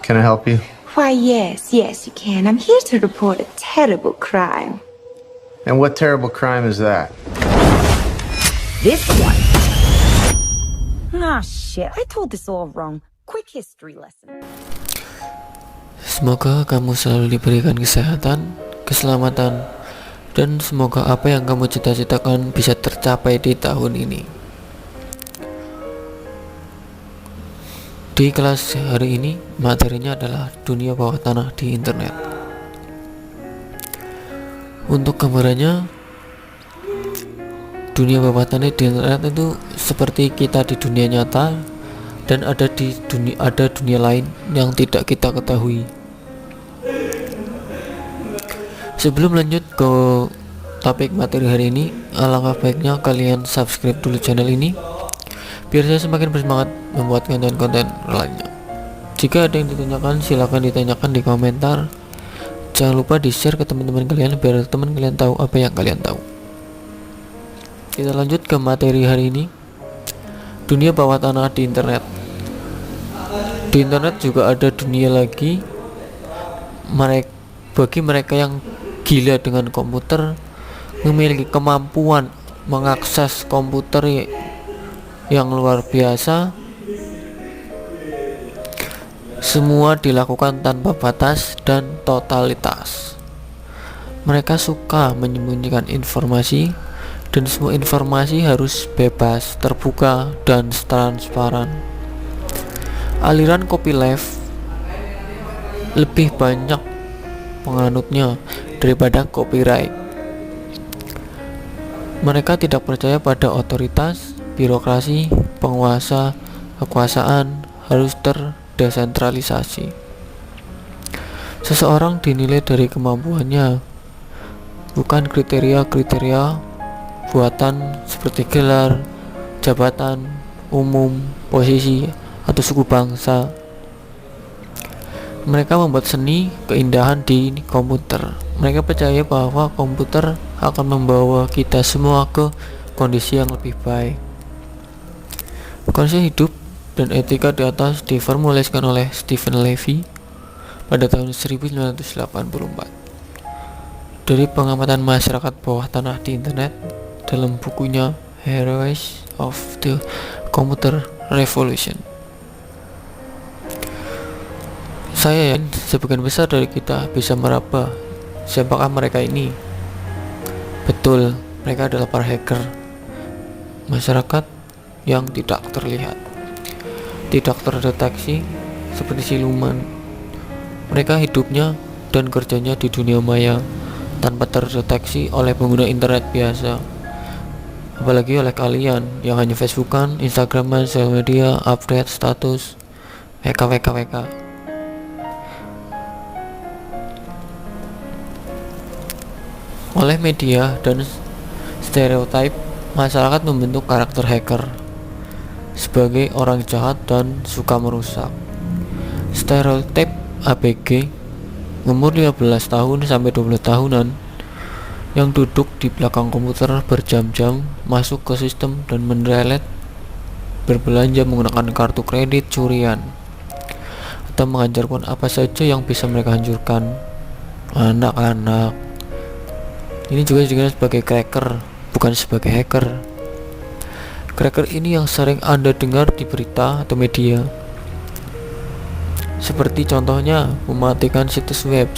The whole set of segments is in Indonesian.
Can I help you? Why, yes, you can. I'm here to report a terrible crime. And what terrible crime is that? This one. Ah, shit. I told this all wrong. Quick history lesson. Semoga kamu selalu diberikan kesehatan, keselamatan, dan semoga apa yang kamu cita-citakan bisa tercapai di tahun ini. Di kelas hari ini, materinya adalah dunia bawah tanah di internet. Untuk gambarannya, dunia bawah tanah di internet itu seperti kita di dunia nyata dan ada dunia lain yang tidak kita ketahui. Sebelum lanjut ke topik materi hari ini, alangkah baiknya kalian subscribe dulu channel ini biar saya semakin bersemangat membuat konten-konten lainnya. Jika ada yang ditanyakan, silahkan ditanyakan di komentar. Jangan lupa di-share ke teman-teman kalian biar teman kalian tahu apa yang kalian tahu. Kita lanjut ke materi hari ini. Dunia bawah tanah di internet. Di internet juga ada dunia lagi. Bagi mereka yang gila dengan komputer, memiliki kemampuan mengakses komputer yang luar biasa, semua dilakukan tanpa batas dan totalitas. Mereka suka menyembunyikan informasi, dan semua informasi harus bebas, terbuka, dan transparan. Aliran copyleft lebih banyak penganutnya daripada copyright. Mereka tidak percaya pada otoritas, birokrasi, penguasa, kekuasaan harus terdesentralisasi. Seseorang dinilai dari kemampuannya, bukan kriteria-kriteria buatan seperti gelar, jabatan, umum, posisi, atau suku bangsa. Mereka membuat seni keindahan di komputer. Mereka percaya bahwa komputer akan membawa kita semua ke kondisi yang lebih baik. Konsep hidup dan etika di atas diformulasikan oleh Stephen Levy pada tahun 1984 dari pengamatan masyarakat bawah tanah di internet dalam bukunya Heroes of the Computer Revolution. Saya yakin sebagian besar dari kita bisa meraba siapakah mereka ini. Betul, mereka adalah para hacker masyarakat yang tidak terlihat, tidak terdeteksi, seperti siluman. Mereka hidupnya dan kerjanya di dunia maya tanpa terdeteksi oleh pengguna internet biasa, apalagi oleh kalian yang hanya Facebookan, Instagraman, sosial media, update status, WK. Oleh media dan stereotip, masyarakat membentuk karakter hacker sebagai orang jahat dan suka merusak. Stereotip ABG umur 15 tahun sampai 20 tahunan yang duduk di belakang komputer berjam-jam, masuk ke sistem dan mendelet, berbelanja menggunakan kartu kredit curian, atau menghancurkan apa saja yang bisa mereka hancurkan. Anak-anak ini juga dikenal sebagai cracker, bukan sebagai hacker. Cracker ini yang sering Anda dengar di berita atau media, seperti contohnya mematikan situs web,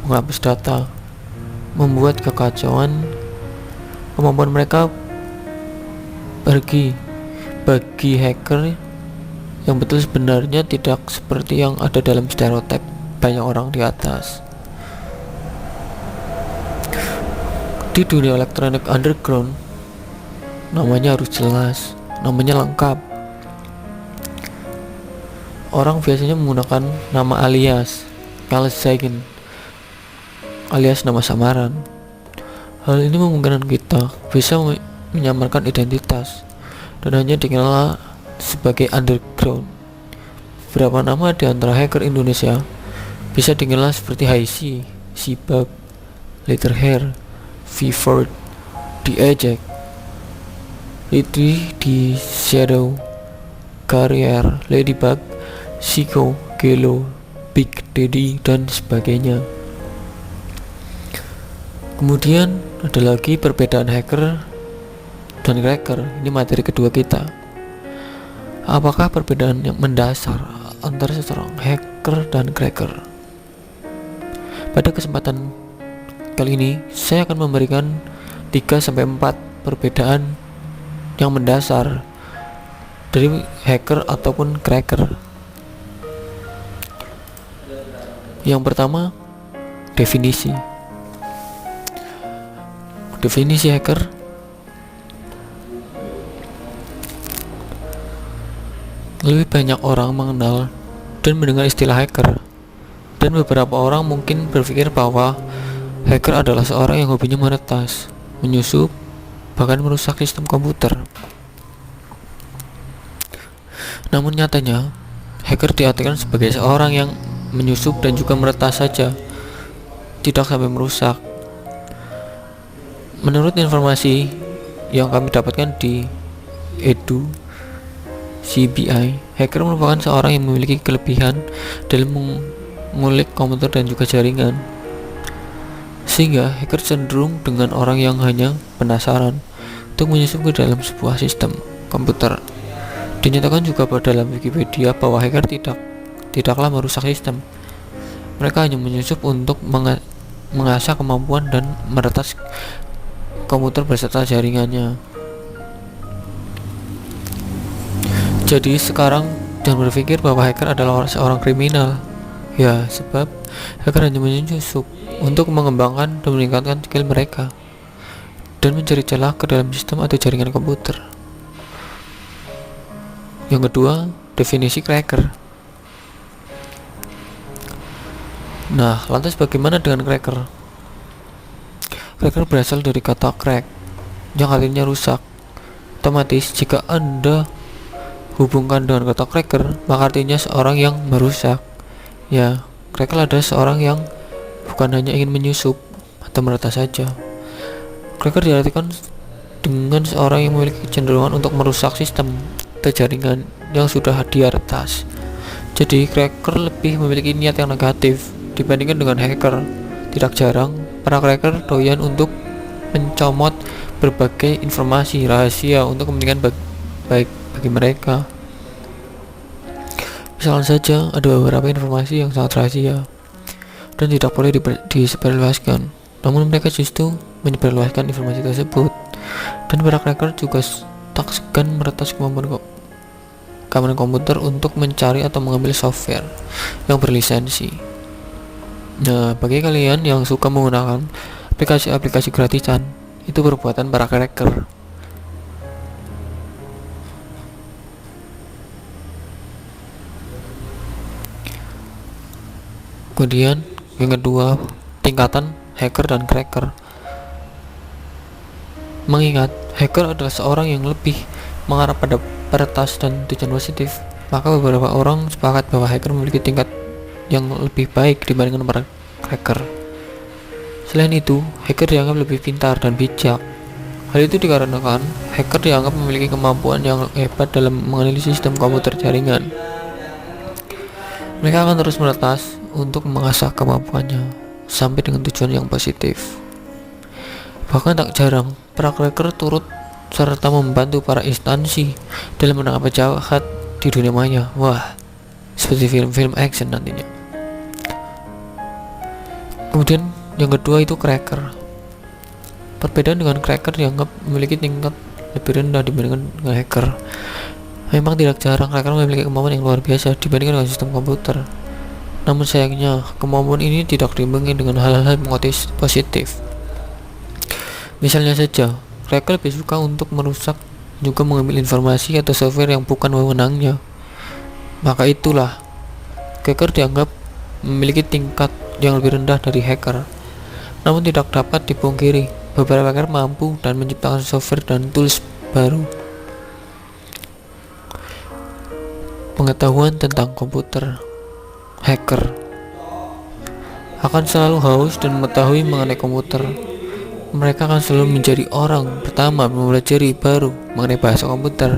menghapus data, membuat kekacauan. Kemampuan mereka bagi hacker yang betul sebenarnya tidak seperti yang ada dalam stereotip banyak orang di atas. Di dunia elektronik underground, namanya harus jelas, namanya lengkap. Orang biasanya menggunakan nama alias alias nama samaran. Hal ini memungkinkan kita bisa menyamarkan identitas dan hanya dikenal sebagai underground. Beberapa nama di antara hacker Indonesia bisa dikenal seperti Haisi, Sibab, Letterhair, V-Ford, The Eject, Ridley, The Shadow, Carrier, Ladybug, Siko, Gelo, Big Daddy, dan sebagainya. Kemudian ada lagi perbedaan hacker dan cracker. Ini materi kedua kita. Apakah perbedaan yang mendasar antara seorang hacker dan cracker? Pada kesempatan kali ini saya akan memberikan 3-4 perbedaan yang mendasar dari hacker ataupun cracker. Yang pertama, definisi. Definisi hacker lebih banyak orang mengenal dan mendengar istilah hacker, dan beberapa orang mungkin berpikir bahwa hacker adalah seorang yang hobinya meretas, menyusup, bahkan merusak sistem komputer. Namun nyatanya, hacker diartikan sebagai seorang yang menyusup dan juga meretas saja, tidak sampai merusak. Menurut informasi yang kami dapatkan di Edu CBI, hacker merupakan seorang yang memiliki kelebihan dalam mengulik komputer dan juga jaringan, sehingga hacker cenderung dengan orang yang hanya penasaran untuk menyusup ke dalam sebuah sistem komputer. Dinyatakan juga pada dalam Wikipedia bahwa hacker tidaklah merusak sistem. Mereka hanya menyusup untuk mengasah kemampuan dan meretas komputer beserta jaringannya. Jadi sekarang jangan berpikir bahwa hacker adalah seorang kriminal. Ya, sebab hacker hanya menyusup untuk mengembangkan dan meningkatkan skill mereka dan mencari celah ke dalam sistem atau jaringan komputer. Yang kedua, definisi cracker. Nah, lantas bagaimana dengan cracker? Cracker berasal dari kata crack, yang artinya rusak. Otomatis jika Anda hubungkan dengan kata cracker, maka artinya seorang yang merusak. Ya, cracker adalah seorang yang bukan hanya ingin menyusup atau meretas saja. Cracker diartikan dengan seorang yang memiliki kecenderungan untuk merusak sistem atau jaringan yang sudah dia retas. Jadi cracker lebih memiliki niat yang negatif dibandingkan dengan hacker. Tidak jarang para cracker doyan untuk mencomot berbagai informasi rahasia untuk kepentingan baik bagi mereka. Misalnya saja ada beberapa informasi yang sangat rahasia dan tidak boleh disebarluaskan, namun mereka justru menyebarluaskan informasi tersebut. Dan para cracker juga tak segan meretas keamanan komputer untuk mencari atau mengambil software yang berlisensi. Nah, bagi kalian yang suka menggunakan aplikasi-aplikasi gratisan, itu perbuatan para cracker. Kemudian yang kedua, tingkatan hacker dan cracker. Mengingat hacker adalah seorang yang lebih mengarah pada peretas dan tujuan positif, maka beberapa orang sepakat bahwa hacker memiliki tingkat yang lebih baik dibandingkan para cracker. Selain itu, hacker dianggap lebih pintar dan bijak. Hal itu dikarenakan hacker dianggap memiliki kemampuan yang hebat dalam menganalisis sistem komputer jaringan. Mereka akan terus meretas untuk mengasah kemampuannya sampai dengan tujuan yang positif. Bahkan tak jarang, para cracker turut serta membantu para instansi dalam menangkap jahat di dunia maya. Wah, seperti film-film action nantinya. Kemudian yang kedua itu cracker. Perbedaan dengan cracker dianggap memiliki tingkat lebih rendah dibandingkan dengan hacker. Memang tidak jarang cracker memiliki kemampuan yang luar biasa dibandingkan dengan sistem komputer. Namun sayangnya, kemampuan ini tidak diimbangi dengan hal-hal positif. Misalnya saja, cracker lebih suka untuk merusak juga mengambil informasi atau software yang bukan wewenangnya. Maka itulah, cracker dianggap memiliki tingkat yang lebih rendah dari hacker. Namun tidak dapat dipungkiri, beberapa hacker mampu dan menciptakan software dan tools baru. Pengetahuan tentang komputer. Hacker akan selalu haus dan mengetahui mengenai komputer. Mereka akan selalu menjadi orang pertama mempelajari baru mengenai bahasa komputer.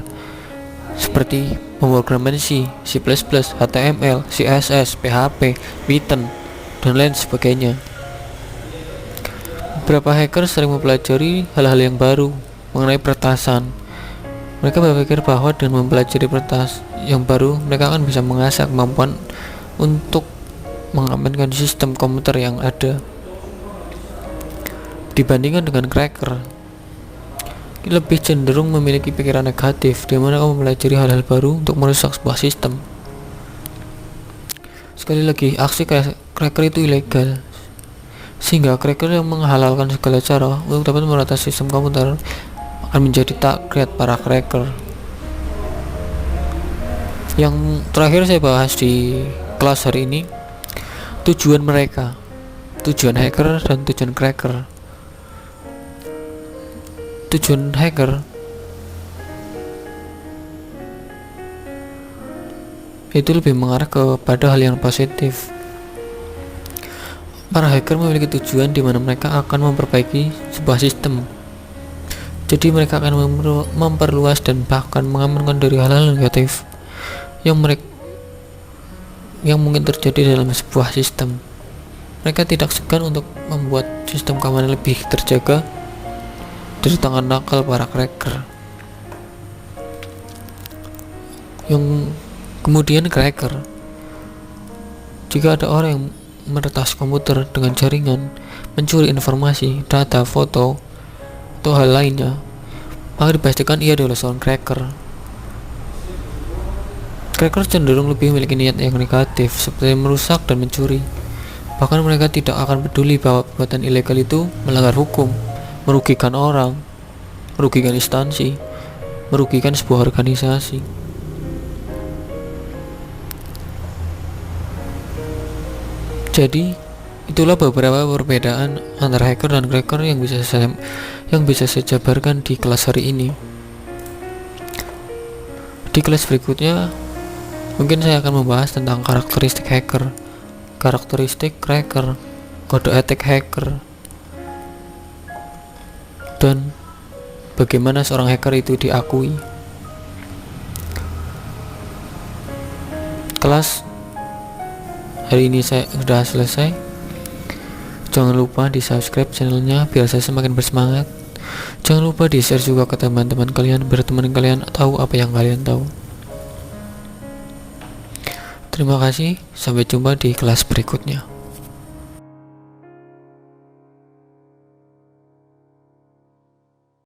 seperti pemrograman C, C++, HTML, CSS, PHP, Python, dan lain sebagainya. Beberapa hacker sering mempelajari hal-hal yang baru mengenai peretasan. Mereka berpikir bahwa dengan mempelajari peretas yang baru, mereka akan bisa mengasah kemampuan untuk mengamankan sistem komputer yang ada. Dibandingkan dengan cracker, lebih cenderung memiliki pikiran negatif, di mana kamu mempelajari hal-hal baru untuk merusak sebuah sistem. Sekali lagi, aksi cracker itu ilegal, sehingga cracker yang menghalalkan segala cara untuk dapat meretas sistem komputer akan menjadi target para cracker. Yang terakhir saya bahas di kelas hari ini, tujuan mereka, tujuan hacker dan tujuan cracker. Tujuan hacker itu lebih mengarah kepada hal yang positif. Para hacker memiliki tujuan di mana mereka akan memperbaiki sebuah sistem. Jadi mereka akan memperluas dan bahkan mengamankan dari hal-hal negatif yang mungkin terjadi dalam sebuah sistem. Mereka tidak segan untuk membuat sistem keamanan lebih terjaga dari tangan nakal para cracker. Yang kemudian cracker, jika ada orang yang meretas komputer dengan jaringan, mencuri informasi, data, foto, atau hal lainnya, maka dipastikan ia adalah seorang cracker. Cracker cenderung lebih memiliki niat yang negatif, seperti merusak dan mencuri. Bahkan mereka tidak akan peduli bahwa perbuatan ilegal itu melanggar hukum, merugikan orang, merugikan instansi, merugikan sebuah organisasi. Jadi, itulah beberapa perbedaan antara hacker dan cracker yang bisa saya jabarkan di kelas hari ini. Di kelas berikutnya, mungkin saya akan membahas tentang karakteristik hacker, karakteristik cracker, kode etik hacker, dan bagaimana seorang hacker itu diakui. Kelas hari ini saya sudah selesai. Jangan lupa di subscribe channelnya biar saya semakin bersemangat. Jangan lupa di share juga ke teman-teman kalian biar teman kalian tahu apa yang kalian tahu. Terima kasih, sampai jumpa di kelas berikutnya.